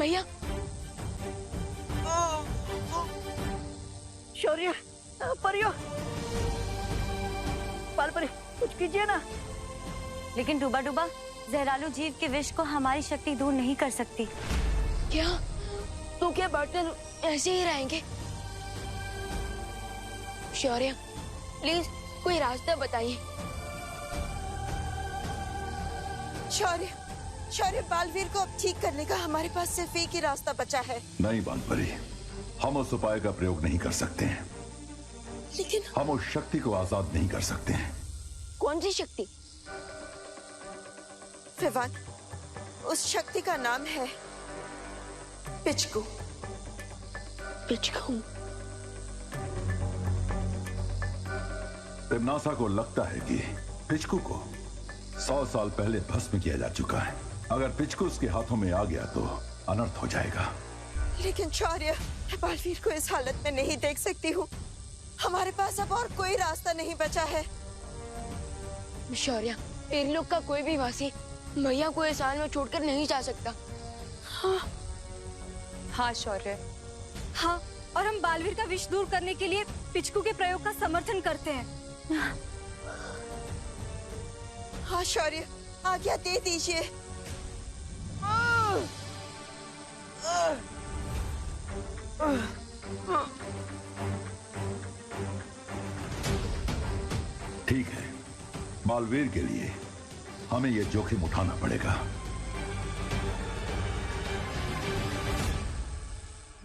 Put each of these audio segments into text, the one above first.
भैया। शौर्य, परियो, बालपरी, कुछ कीजिए ना। लेकिन डूबा डूबा, जहरालू जीव के विष को हमारी शक्ति दूर नहीं कर सकती। क्या? तो क्या बर्तन ऐसे ही रहेंगे? शौर्य, प्लीज कोई रास्ता बताइए। शौर्य, शौर्य, बालवीर को अब ठीक करने का हमारे पास सिर्फ एक ही रास्ता बचा है। नहीं बालपरी, हम उस उपाय का प्रयोग नहीं कर सकते हैं। लेकिन हम उस शक्ति को आजाद नहीं कर सकते हैं। कौन सी शक्ति? विवान, उस शक्ति का नाम है पिचकू। पिचकू? तिम्नासा को लगता है कि पिचकू को 100 साल पहले भस्म किया जा चुका है। अगर पिचकू उसके हाथों में आ गया तो अनर्थ हो जाएगा। लेकिन शौर्य, मैं बालवीर को इस हालत में नहीं देख सकती हूँ। हमारे पास अब और कोई रास्ता नहीं बचा है। शौर्य, इन लोग का कोई भी वासी भैया को इस हाल में छोड़कर नहीं जा सकता। हाँ शौर्य, हाँ, और हम बालवीर का विष दूर करने के लिए पिचकू के प्रयोग का समर्थन करते हैं। हाँ शौर्य, आज्ञा दे दीजिए। ठीक है, बालवीर के लिए हमें यह जोखिम उठाना पड़ेगा।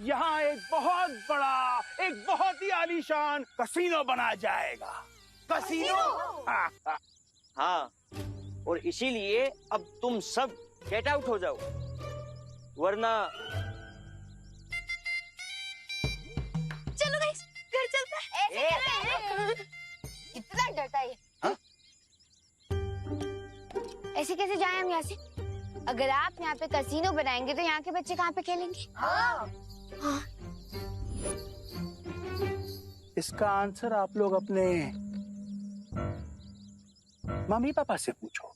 यहाँ एक बहुत ही आलीशान कसीनो बनाया जाएगा। कसीनो? हाँ, और इसीलिए अब तुम सब गेट आउट हो जाओ, वरना। चलो गाइस, घर चलते हैं। कितना डरता है ये? ऐसे कैसे जाएं हम यहाँ से? अगर आप यहाँ पे कसीनो बनाएंगे तो यहाँ के बच्चे कहाँ पे खेलेंगे? हाँ। इसका आंसर आप लोग अपने मम्मी पापा से पूछो।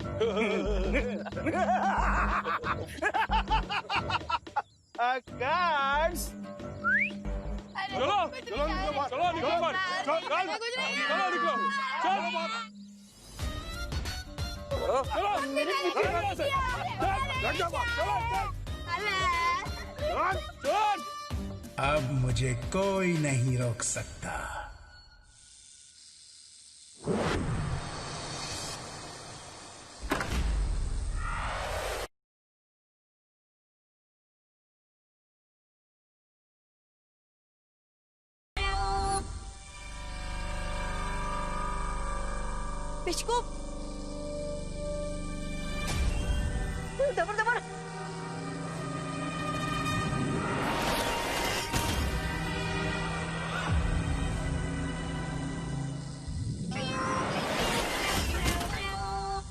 कार्ड्स। चलो चलो निकलो, चलो निकलो मत, चलो निकलो, अब मुझे कोई नहीं रोक सकता। पिचकू, दबर दबर।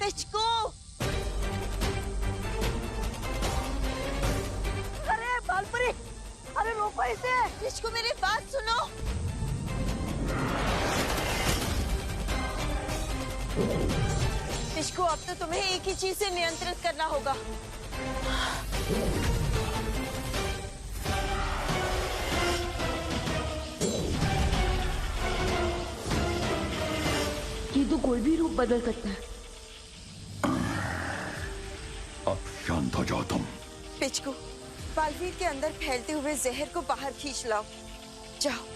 पिचकू, अरे बालपरी, अरे रोको इसे। पिचकू, मेरी बात सुनो। पिचकू, अब तो तुम्हें एक ही चीज से नियंत्रित करना होगा। ये तो कोई भी रूप बदल सकता है। अब शांत हो जाओ तुम। पिचकू, बालवीर के अंदर फैलते हुए जहर को बाहर खींच लाओ। जाओ।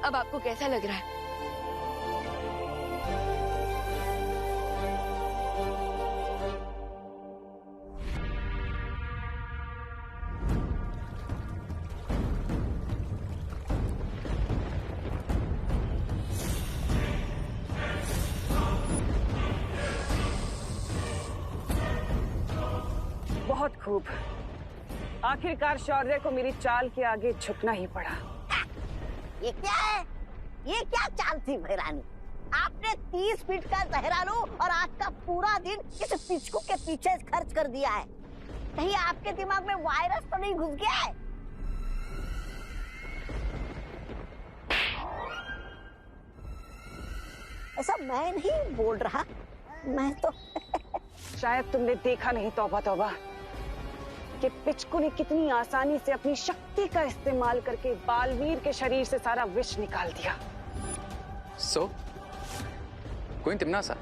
अब आपको कैसा लग रहा है? बहुत खूब। आखिरकार शौर्य को मेरी चाल के आगे झुकना ही पड़ा। ये क्या है? ये क्या चाल थी भैरानी? आपने 30 फीट का जहरालू और आज का पूरा दिन इस पिचकू के पीछे खर्च कर दिया है। कहीं आपके दिमाग में वायरस तो नहीं घुस गया है? ऐसा मैं नहीं बोल रहा, मैं तो शायद तुमने देखा नहीं तौबा तौबा कि पिचकू ने कितनी आसानी से अपनी शक्ति का इस्तेमाल करके बालवीर के शरीर से सारा विष निकाल दिया। क्वीन तिम्नासा,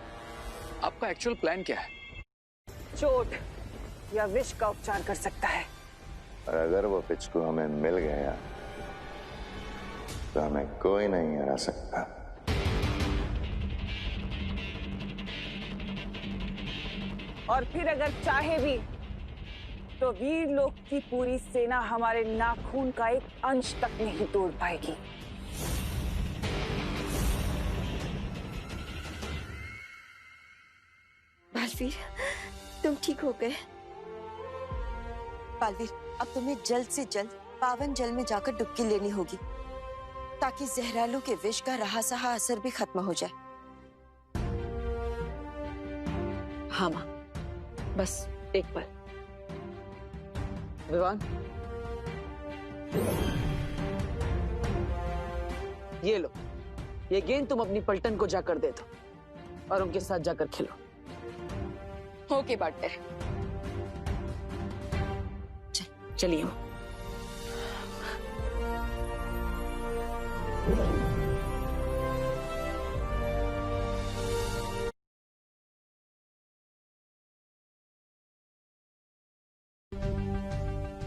आपका एक्चुअल प्लान क्या है? चोट या विष का उपचार कर सकता है। और अगर वो पिचकू हमें मिल गया तो हमें कोई नहीं हरा सकता। और फिर अगर चाहे भी तो वीर लोक की पूरी सेना हमारे नाखून का एक अंश तक नहीं तोड़ पाएगी। बालवीर, तुम ठीक हो गए? बालवीर, अब तुम्हें जल्द से जल्द पावन जल में जाकर डुबकी लेनी होगी ताकि जहरालू के विष का रहा सहा असर भी खत्म हो जाए। हाँ माँ, बस एक पल। विवान, ये लो, ये गेंद तुम अपनी पलटन को जाकर दे दो और उनके साथ जाकर खेलो। ओके बाटे। चलिए।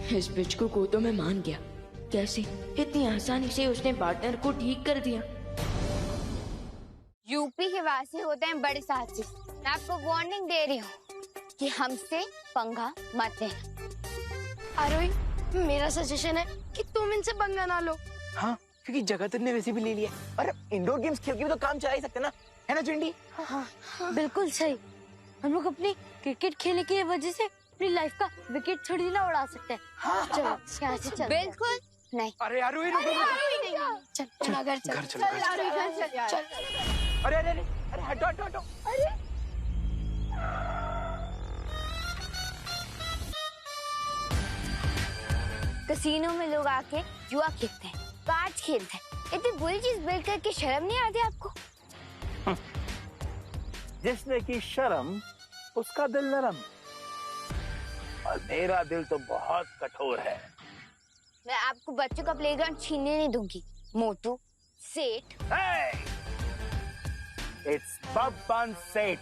इस पिचकू को तो मैं मान गया। कैसे इतनी आसानी से उसने पार्टनर को ठीक कर दिया। यूपी के वासी होते हैं बड़े साहसी। मैं आपको वार्निंग दे रही हूँ कि हमसे पंगा मत लेना। आरोही, मेरा सजेशन है कि तुम इनसे पंगा ना लो। हाँ, क्योंकि जगह तुमने वैसे भी ले लिया और इंडोर गेम्स खेल के भी तो काम चला ही सकते ना, है ना चिंडी? हाँ, बिल्कुल सही। हम लोग अपनी क्रिकेट खेलने की वजह से अपनी लाइफ का विकेट थोड़ी ना उड़ा सकते हैं। हाँ, चलो यहाँ से चल। बिल्कुल नहीं। अरे यार, चल चल घर चल। घर चलो, चल। अरे अरे अरे अरे हटो हटो हटो। अरे कसीनो में लोग आके जुआ खेलते हैं, कार्ड्स खेलते हैं। इतनी बुरी चीज बिल्ड करके शर्म नहीं आती आपको? जिसने की शर्म उसका दिल नरम, और मेरा दिल तो बहुत कठोर है। मैं आपको बच्चों का प्लेग्राउंड छीनने नहीं दूंगी, मोटू सेठ। इट्स बब्बन सेठ।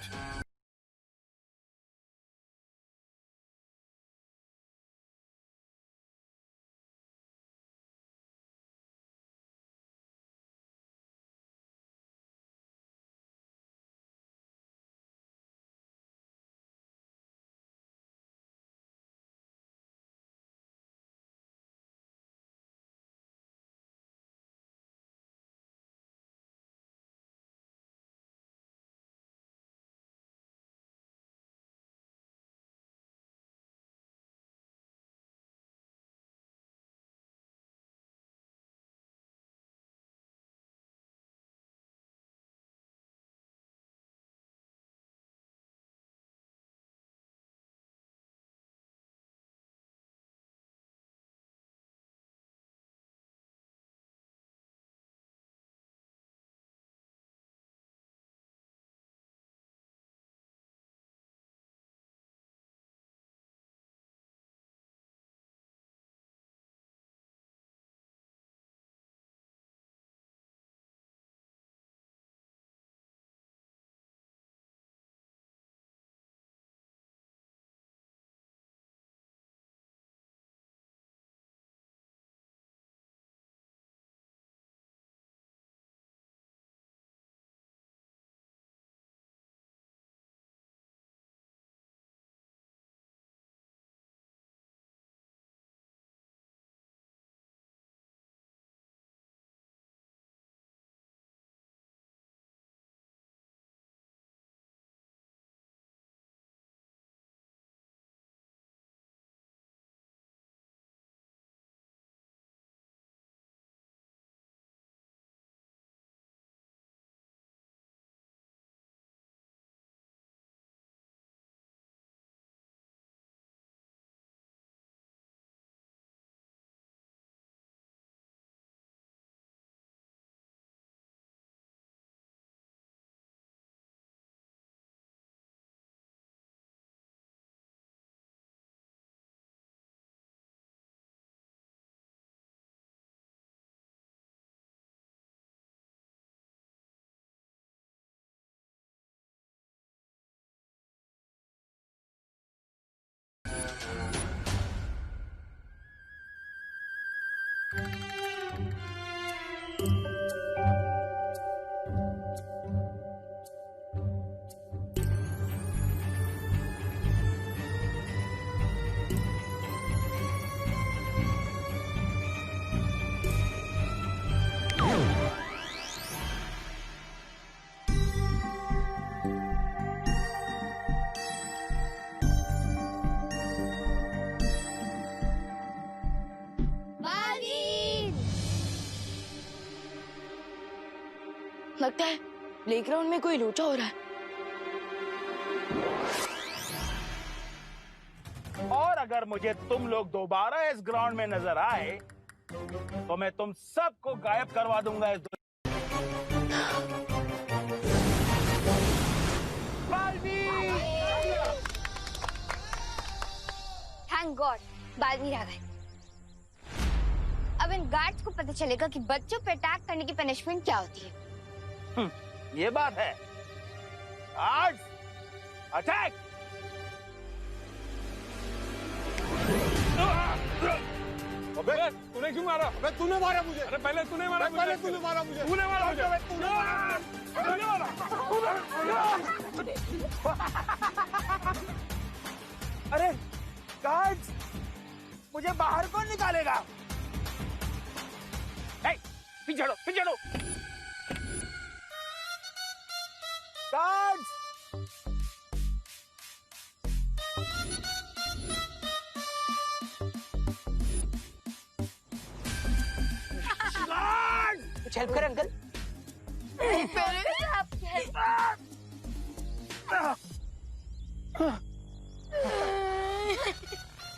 लगता है प्लेग्राउंड में कोई लोचा हो रहा है। और अगर मुझे तुम लोग दोबारा इस ग्राउंड में नजर आए तो मैं तुम सबको गायब करवा दूंगा इस थैंक गॉड बालवीर आ गए। अब इन गार्ड्स को पता चलेगा कि बच्चों पे अटैक करने की पनिशमेंट क्या होती है। ये बात है। Guards attack. अबे तूने क्यों मारा? अबे तूने मारा मुझे। अरे पहले तूने मारा मुझे। पहले तूने मारा मुझे। तूने मारा मुझे। तूने मारा। अरे गार्ड्स, मुझे बाहर कौन निकालेगा? पीछे हटो, पीछे हटो। गार्ड्स, कुछ हेल्प करें अंकल?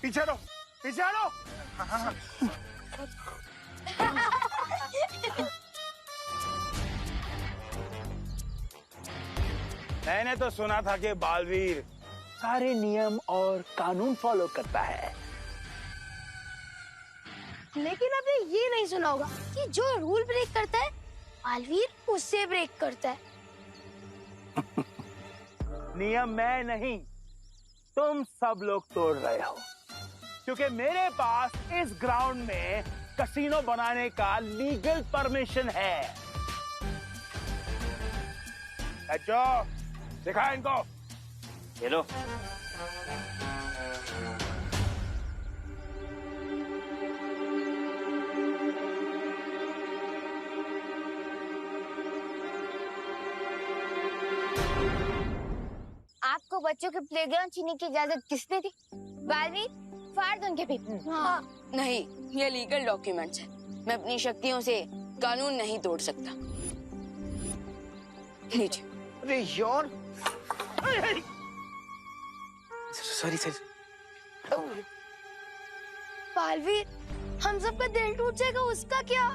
पीछे हटो, पीछे हटो। मैंने तो सुना था कि बालवीर सारे नियम और कानून फॉलो करता है, लेकिन आपने ये नहीं सुना होगा कि जो रूल ब्रेक करता है बालवीर उससे ब्रेक करता है। नियम मैं नहीं, तुम सब लोग तोड़ रहे हो, क्योंकि मेरे पास इस ग्राउंड में कसीनो बनाने का लीगल परमिशन है। बच्चों, दिखा इनको। ये लो। आपको बच्चों के प्लेग्राउंड छीनने की इजाजत किसने दी? बालवीर, फाड़ दो उनके पेपर। हाँ। नहीं, ये लीगल डॉक्यूमेंट्स है। मैं अपनी शक्तियों से कानून नहीं तोड़ सकता। लीजिए। अरे यार, सॉरी सर। बालवीर, हम सबका दिल टूट जाएगा, उसका क्या?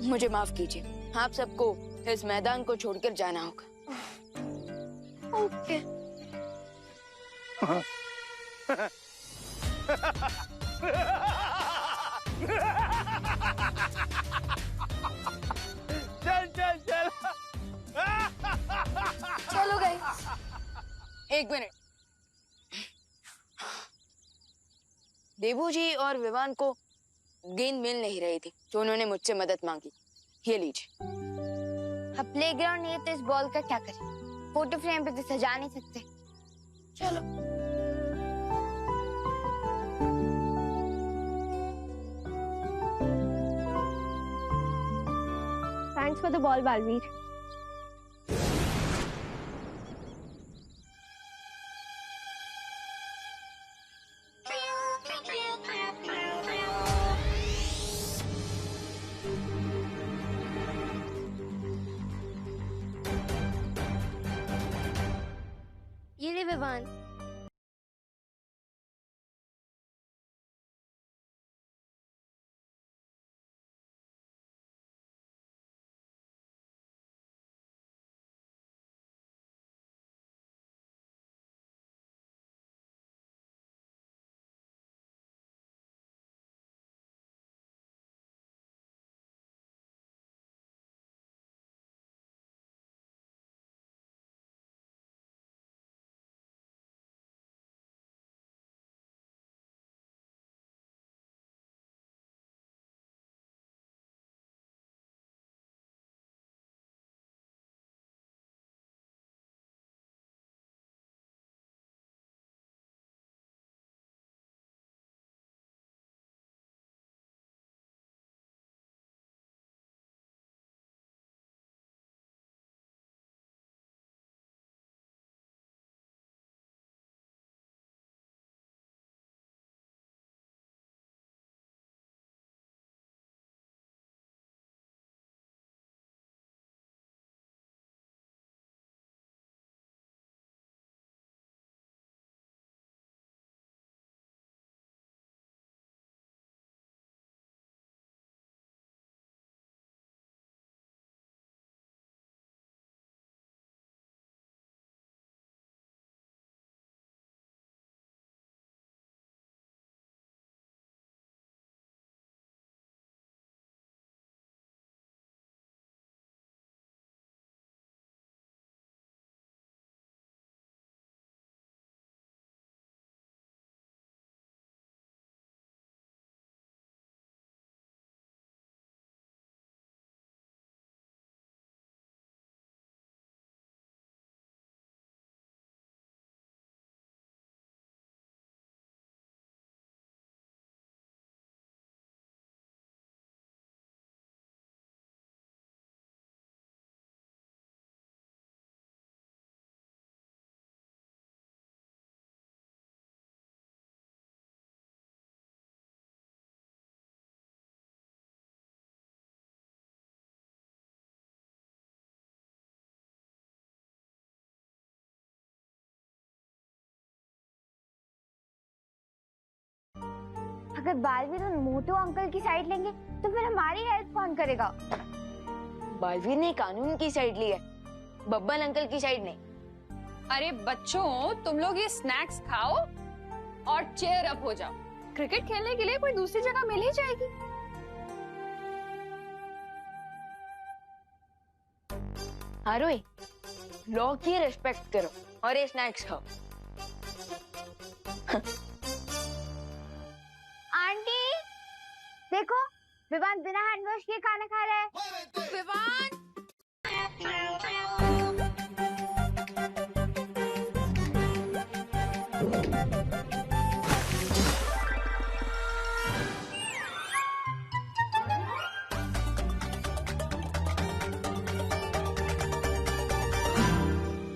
मुझे माफ कीजिए, आप सबको इस मैदान को छोड़कर जाना होगा। ओके। चल चल चल। चलो गाइस। एक मिनट। देबू जी और विवान को गेंद मिल नहीं रही थी, तो उन्होंने मुझसे मदद मांगी। ये लीजिए। अब प्लेग्राउंड नहीं है तो इस बॉल का क्या करें? फोटो फ्रेम पे तो सजा नहीं सकते। चलो। Thanks for the ball Baalveer. ये ले विवान। अगर बालवीर उन मोटू अंकल की साइड लेंगे तो फिर हमारी हेल्प कौन करेगा? बालवीर ने कानून की साइड ली है, बब्बन अंकल की साइड नहीं। अरे बच्चों, तुम लोग ये स्नैक्स खाओ और चेयर अप हो जाओ। क्रिकेट खेलने के लिए कोई दूसरी जगह मिल ही जाएगी। आरोही, लॉ की रिस्पेक्ट करो और ये स्नैक्स खाओ। आंटी देखो, विवान बिना हैंड वॉश किए खाना खा रहा है। विवान!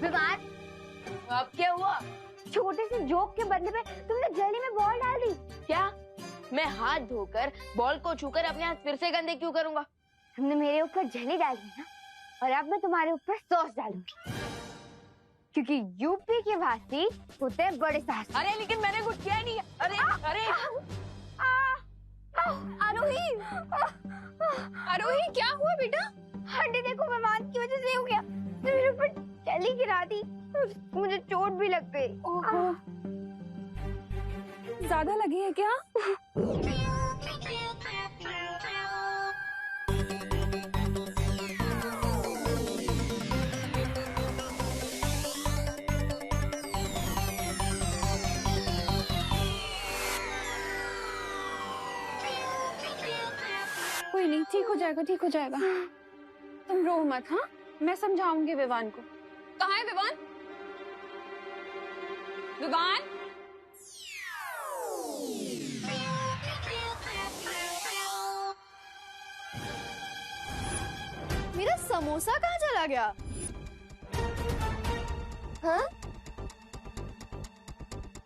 विवान, अब क्या हुआ? छोटे से जोक के बदले में तुमने जली में बॉल डाल दी। क्या? मैं हाथ धोकर बॉल को छूकर अपने हाथ फिर से गंदे क्यों करूंगा? तुमने मेरे ऊपर जली डाली ना, और अब मैं तुम्हारे ऊपर सॉस डालूंगी, क्योंकि यूपी के वासी होते हैं बड़े साहस। अरे लेकिन मैंने कुछ किया नहीं है। अरे अरे आरोही, आरोही क्या हुआ बेटा? आंटी देखो, विमान की वजह से हो गया। मेरे ऊपर जली गिरा दी, मुझे चोट भी लग गई। ओहो, ज्यादा लगी है क्या? कोई नहीं, ठीक हो जाएगा, ठीक हो जाएगा। तुम रो मत। हाँ, मैं समझाऊंगी विवान को। कहाँ है विवान? विवान? मेरा समोसा कहाँ चला गया? हाँ?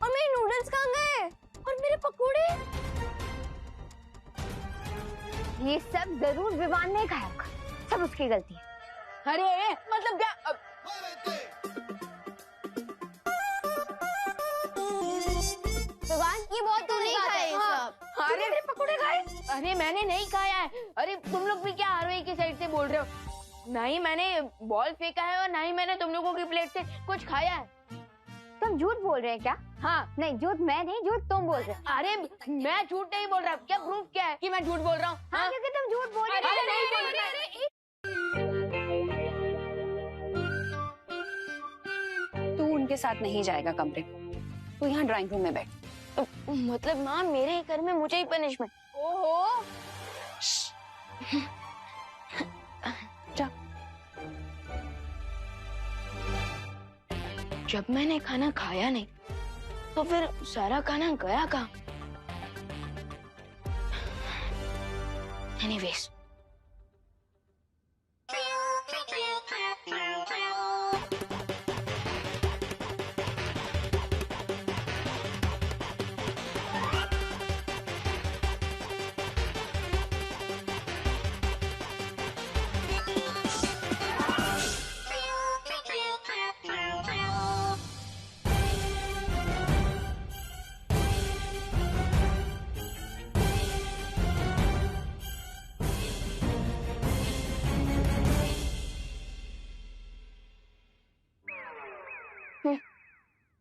और मेरे नूडल्स कहाँ गए? और मेरे पकोड़े? ये सब जरूर विवान ने खाया होगा, सब उसकी गलती है। अरे मतलब क्या? विवान, ये बहुत तो नहीं खाए सब। अरे मेरे पकोड़े खाए? अरे मैंने नहीं खाया है। अरे तुम लोग भी क्या आरोही की साइड से बोल रहे हो? नहीं मैंने बॉल फेंका है और ना ही मैंने तुम लोगों की प्लेट से कुछ खाया है। तुम झूठ बोल रहे हैं क्या? हाँ। नहीं, झूठ मैं नहीं, झूठ तुम बोल रहे हो। अरे मैं झूठ नहीं बोल रहा। क्या प्रूफ क्या है कि मैं झूठ बोल रहा हूँ? हाँ, क्योंकि तुम झूठ बोल रहे हो। अरे नहीं बोल रहा। तू उनके साथ नहीं जाएगा कमरे, तू यहाँ ड्राइंग रूम में बैठ। मतलब माँ, मेरे ही घर में मुझे ही पनिशमेंट? ओहो, जा। जब मैंने खाना खाया नहीं तो फिर सारा खाना गया कहाँ? एनीवेज,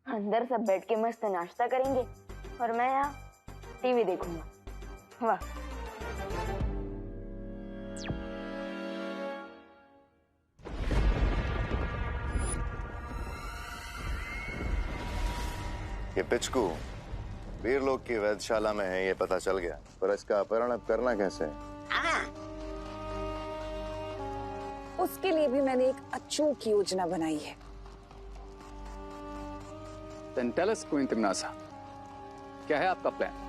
अंदर सब बैठ के मस्त नाश्ता करेंगे और मैं यहाँ टीवी देखूंगा। वाह। ये पिचकू वीर लोग की वैधशाला में है, ये पता चल गया, पर इसका अपहरण अब करना कैसे है? उसके लिए भी मैंने एक अचूक योजना बनाई है। Then tell us, Queen Timnasa, क्या है आपका प्लान?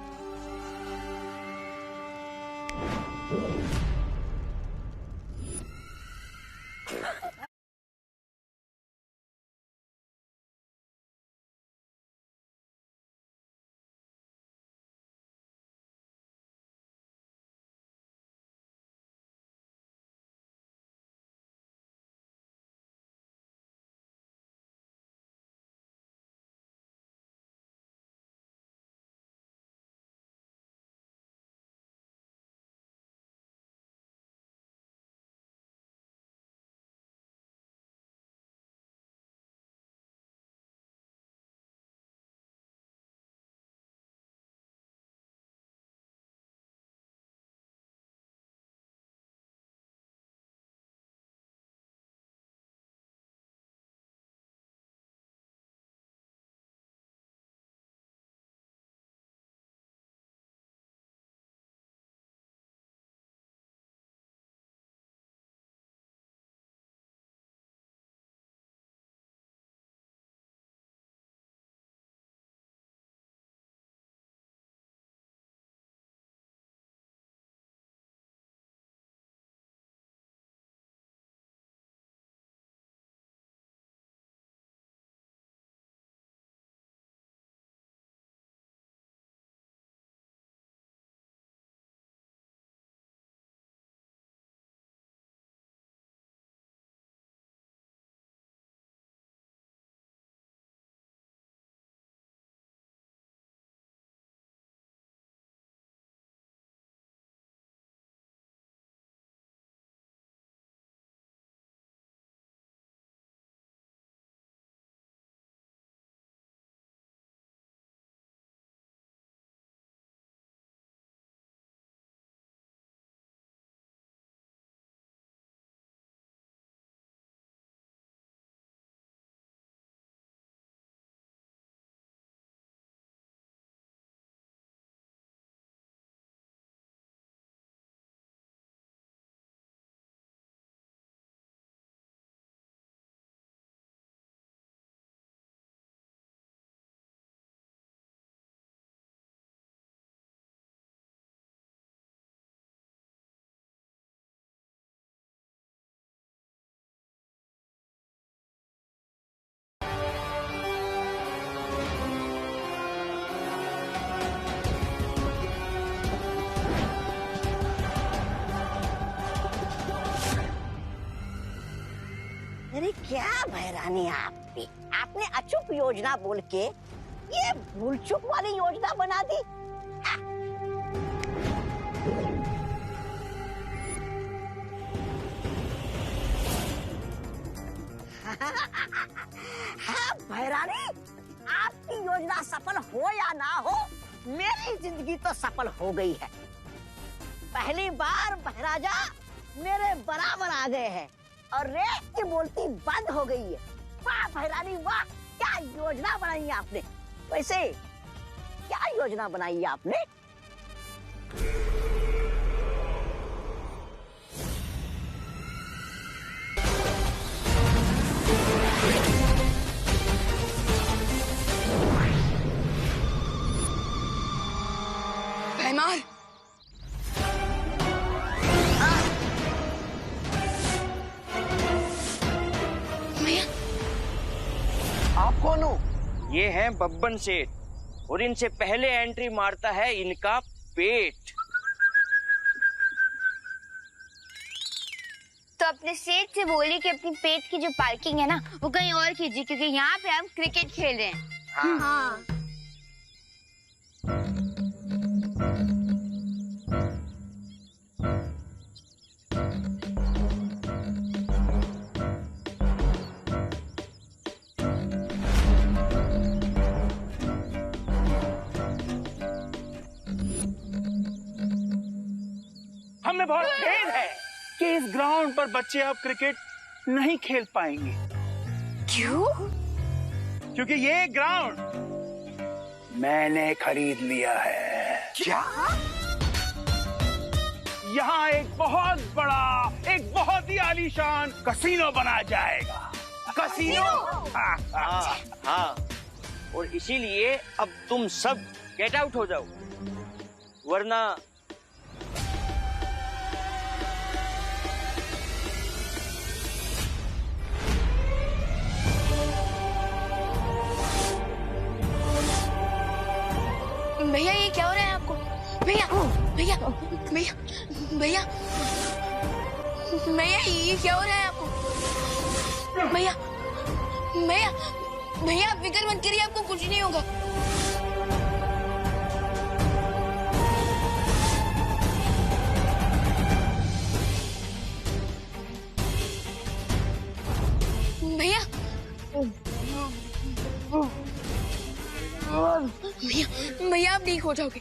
भैरानी आपने आपने अचूक योजना बोल के ये भूल चूक वाली योजना बना दी। हाँ भैरानी, आपकी योजना सफल हो या ना हो, मेरी जिंदगी तो सफल हो गई है। पहली बार महाराजा मेरे बराबर आ गए हैं और रेत की बोलती बंद हो गई है। वाह भैरानी वाह, क्या योजना बनाई आपने। वैसे क्या योजना बनाई आपने? भैमार, आप कौन हो? ये हैं बब्बन सेठ और इनसे पहले एंट्री मारता है इनका पेट। तो अपने सेठ से बोलिए कि अपनी पेट की जो पार्किंग है ना वो कहीं और कीजिए, क्योंकि यहाँ पे हम क्रिकेट खेल रहे हैं। हाँ। हमें बहुत खेद है कि इस ग्राउंड पर बच्चे अब क्रिकेट नहीं खेल पाएंगे। क्यों? क्योंकि ये ग्राउंड मैंने खरीद लिया है। क्या? यहाँ एक बहुत बड़ा, एक बहुत ही आलीशान कसीनो बना जाएगा। कसीनो? हाँ, और इसीलिए अब तुम सब गेट आउट हो जाओ, वरना भैया ये क्या हो रहा है आपको? भैया भैया भैया भैया भैया ये क्या हो रहा है आपको? भैया भैया भैया आप फिक्र मत करिए, आपको कुछ नहीं होगा। भैया भैया भैया आप ठीक हो जाओगे।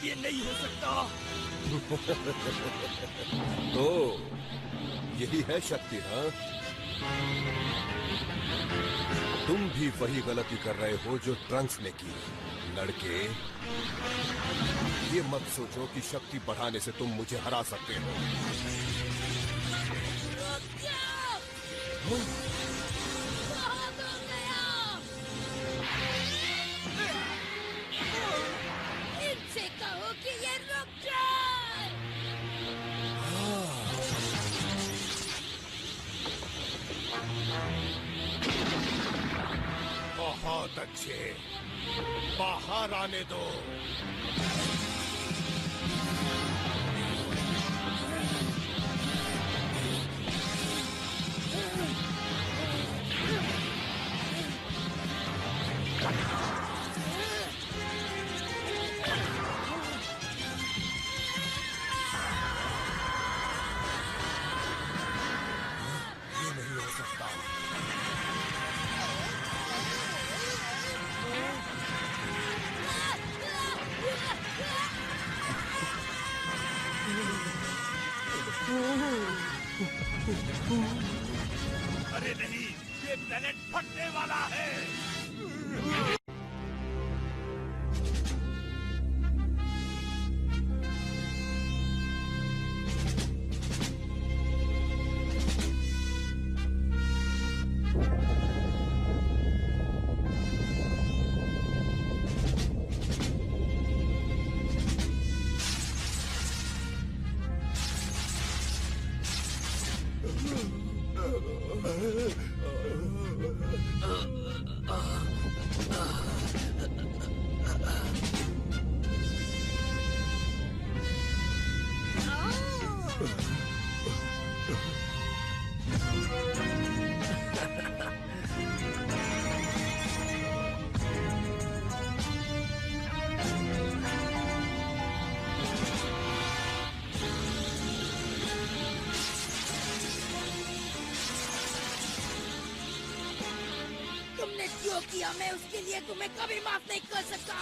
ये नहीं हो सकता। तो यही है शक्ति, हाँ? तुम भी वही गलती कर रहे हो जो ट्रंक्स ने की। लड़के, ये मत सोचो कि शक्ति बढ़ाने से तुम मुझे हरा सकते हो। इनसे कहो कि ये रुक जाए। बहुत अच्छे, बाहर आने दो। ये नहीं हो सकता। अरे नहीं, ये प्लेनेट फटने वाला है। तुमने जो किया मैं उसके लिए तुम्हें कभी माफ नहीं कर सकता।